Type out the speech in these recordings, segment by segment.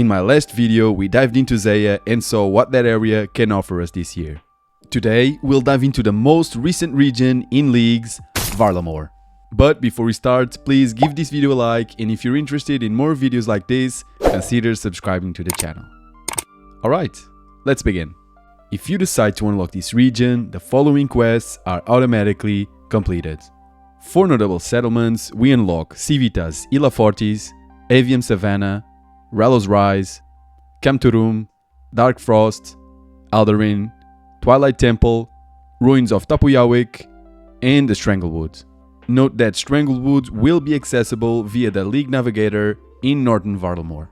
In my last video, we dived into Zeya and saw what that area can offer us this year. Today, we'll dive into the most recent region in Leagues, Varlamore. But before we start, please give this video a like, and if you're interested in more videos like this, consider subscribing to the channel. Alright, let's begin. If you decide to unlock this region, the following quests are automatically completed. For notable settlements, we unlock Civitas Ilha Fortis, Avium Savannah, Ralos Rise, Camturum, Dark Frost, Aldarin, Twilight Temple, Ruins of Tapuyawik, and the Stranglewood. Note that Stranglewood will be accessible via the League Navigator in Northern Varlamore.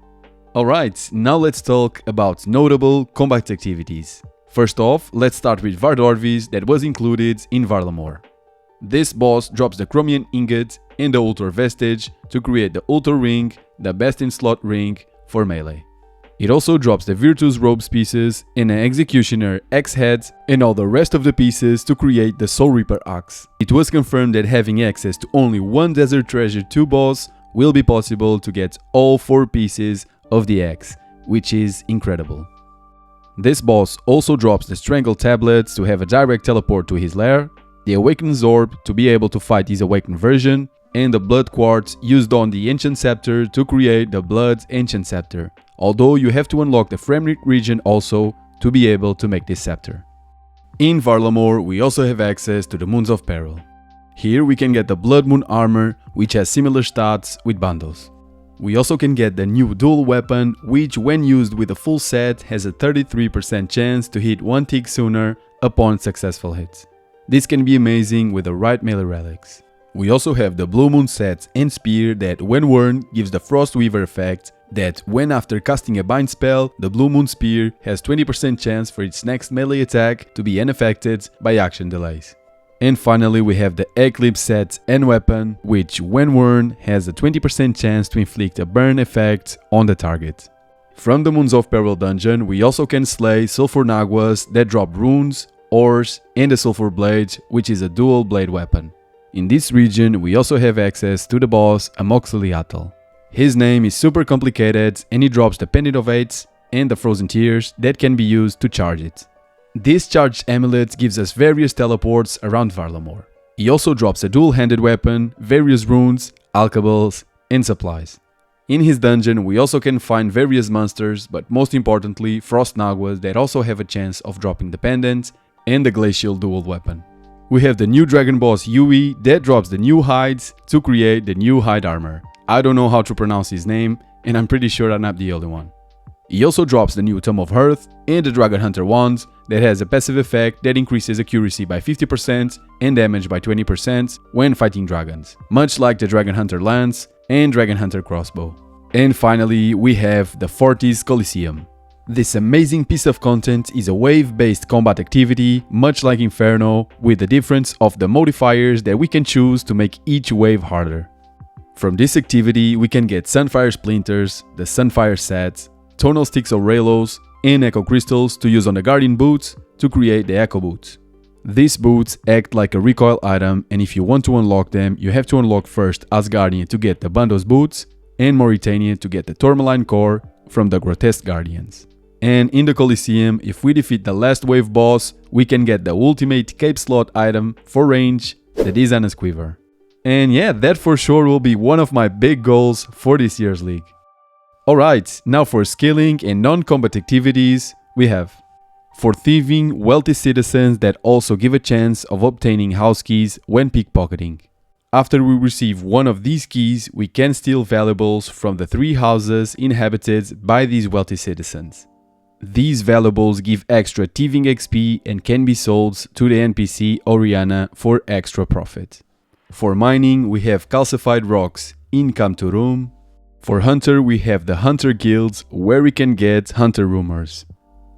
Alright, now let's talk about notable combat activities. First off, let's start with Vardorvis that was included in Varlamore. This boss drops the Chromium Ingot and the Ultor Vestige to create the Ultor Ring, the best in slot ring for melee. It also drops the Virtus Robes pieces and an Executioner Axe Head and all the rest of the pieces to create the Soul Reaper Axe. It was confirmed that having access to only one Desert Treasure 2 boss will be possible to get all 4 pieces of the axe, which is incredible. This boss also drops the Strangle Tablets to have a direct teleport to his lair, the Awakened Orb to be able to fight his Awakened version, and the Blood Quartz used on the Ancient Scepter to create the Blood Ancient Scepter, although you have to unlock the Varlamore Region also to be able to make this scepter. In Varlamore, we also have access to the Moons of Peril. Here we can get the Blood Moon armor, which has similar stats with bundles. We also can get the new dual weapon, which when used with a full set has a 33% chance to hit 1 tick sooner upon successful hits. This can be amazing with the right melee relics. We also have the Blue Moon set and spear that when worn gives the Frostweaver effect that when after casting a bind spell, the Blue Moon spear has 20% chance for its next melee attack to be unaffected by action delays. And finally we have the Eclipse set and weapon, which when worn has a 20% chance to inflict a burn effect on the target. From the Moons of Peril dungeon we also can slay Sulfur Naguas that drop runes, ores and a Sulfur Blade, which is a dual blade weapon. In this region we also have access to the boss Amoxiliatl. His name is super complicated and he drops the Pendant of Eights and the Frozen Tears that can be used to charge it. This charged amulet gives us various teleports around Varlamore. He also drops a dual-handed weapon, various runes, alchables, and supplies. In his dungeon we also can find various monsters, but most importantly Frost Naguas that also have a chance of dropping the pendant and the Glacial dual weapon. We have the new dragon boss Yui that drops the new hides to create the new hide armor. I don't know how to pronounce his name and I'm pretty sure I'm not the only one. He also drops the new Tome of Earth and the Dragon Hunter wand that has a passive effect that increases accuracy by 50% and damage by 20% when fighting dragons, much like the Dragon Hunter lance and Dragon Hunter crossbow. And finally we have the Fortis Coliseum. This amazing piece of content is a wave-based combat activity, much like Inferno, with the difference of the modifiers that we can choose to make each wave harder. From this activity we can get Sunfire Splinters, the Sunfire set, Tonal Sticks of Raylos, and Echo Crystals to use on the Guardian boots to create the Echo boots. These boots act like a recoil item, and if you want to unlock them you have to unlock first Asgardian to get the Bandos boots and Mauritania to get the Tourmaline core from the Grotesque Guardians. And in the Coliseum, if we defeat the last wave boss, we can get the ultimate cape slot item for range, the Dizana's Quiver. And yeah, that for sure will be one of my big goals for this year's league. Alright, now for skilling and non-combat activities, we have for thieving, wealthy citizens that also give a chance of obtaining house keys when pickpocketing. After we receive one of these keys, we can steal valuables from the 3 houses inhabited by these wealthy citizens. These valuables give extra thieving XP and can be sold to the NPC Oriana for extra profit. For mining, we have calcified rocks in Camturum. For hunter, we have the hunter guilds where we can get hunter rumors.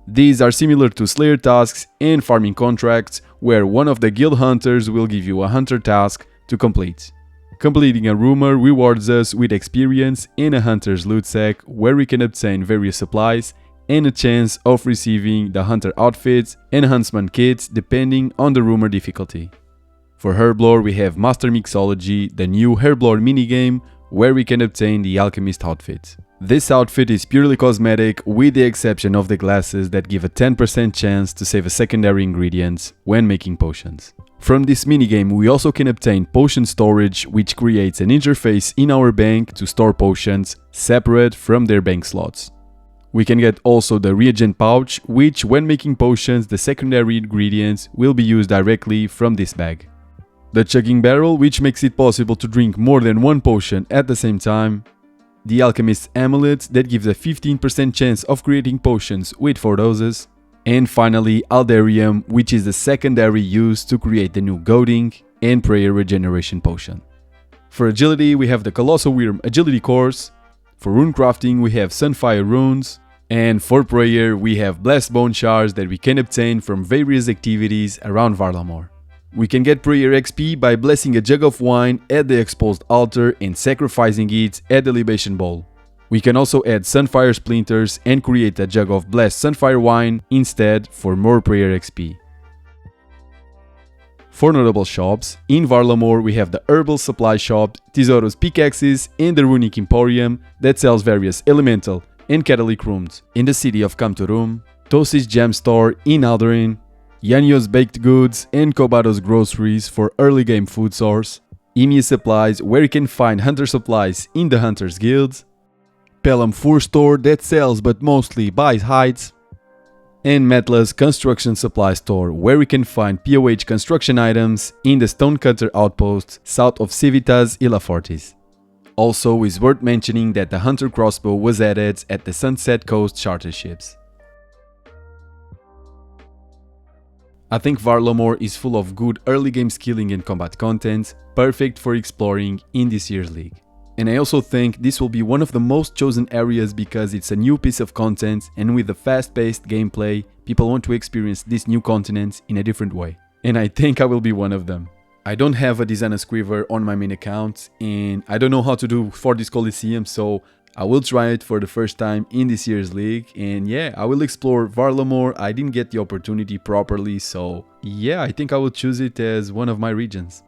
These are similar to slayer tasks and farming contracts where one of the guild hunters will give you a hunter task to complete. Completing a rumor rewards us with experience in a hunter's loot sack where we can obtain various supplies and a chance of receiving the hunter outfits and huntsman kits depending on the rumor difficulty. For Herblore we have Master Mixology, the new Herblore minigame where we can obtain the alchemist outfit. This outfit is purely cosmetic with the exception of the glasses that give a 10% chance to save a secondary ingredient when making potions. From this minigame we also can obtain potion storage, which creates an interface in our bank to store potions separate from their bank slots. We can get also the reagent pouch, which when making potions the secondary ingredients will be used directly from this bag. The chugging barrel, which makes it possible to drink more than one potion at the same time. The alchemist's amulet that gives a 15% chance of creating potions with 4 doses. And finally Aldarium, which is the secondary used to create the new goading and prayer regeneration potion. For agility we have the Colossal Worm agility course. For rune crafting we have Sunfire runes. And for prayer we have blessed bone shards that we can obtain from various activities around Varlamore. We can get prayer XP by blessing a jug of wine at the exposed altar and sacrificing it at the libation bowl. We can also add Sunfire Splinters and create a jug of blessed Sunfire wine instead for more prayer XP. For notable shops, in Varlamore we have the Herbal Supply Shop, Tesoro's Pickaxes and the Runic Emporium that sells various elemental and catalytic runes. In the city of Kamturum, Tosi's Gem Store in Aldarin, Yanyo's Baked Goods and Kobado's Groceries for early game food source, Ymia Supplies where you can find hunter supplies in the Hunters Guilds, Pelham Fur Store that sells but mostly buys hides, and Metla's Construction Supply Store where we can find POH construction items in the Stonecutter Outpost south of Civitas Illa Fortis. Also is worth mentioning that the Hunter Crossbow was added at the Sunset Coast charter ships. I think Varlamore is full of good early game skilling and combat content, perfect for exploring in this year's league. And I also think this will be one of the most chosen areas because it's a new piece of content and with the fast-paced gameplay, people want to experience this new continent in a different way. And I think I will be one of them. I don't have a Designer Squiver on my main account and I don't know how to do for this Coliseum, so I will try it for the first time in this year's league. And yeah, I will explore Varlamore. I didn't get the opportunity properly, so yeah, I think I will choose it as one of my regions.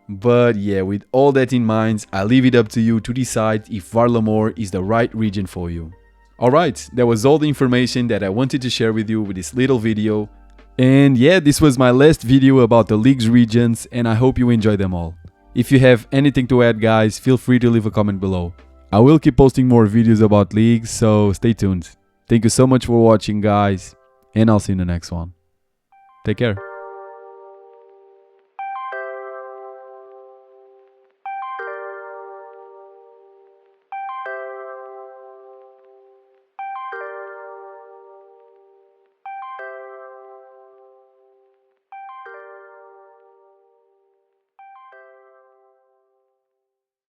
But yeah, with all that in mind, I leave it up to you to decide if Varlamore is the right region for you. Alright, that was all the information that I wanted to share with you with this little video. And yeah, this was my last video about the league's regions and I hope you enjoyed them all. If you have anything to add guys, feel free to leave a comment below. I will keep posting more videos about leagues, so stay tuned. Thank you so much for watching guys, and I'll see you in the next one. Take care.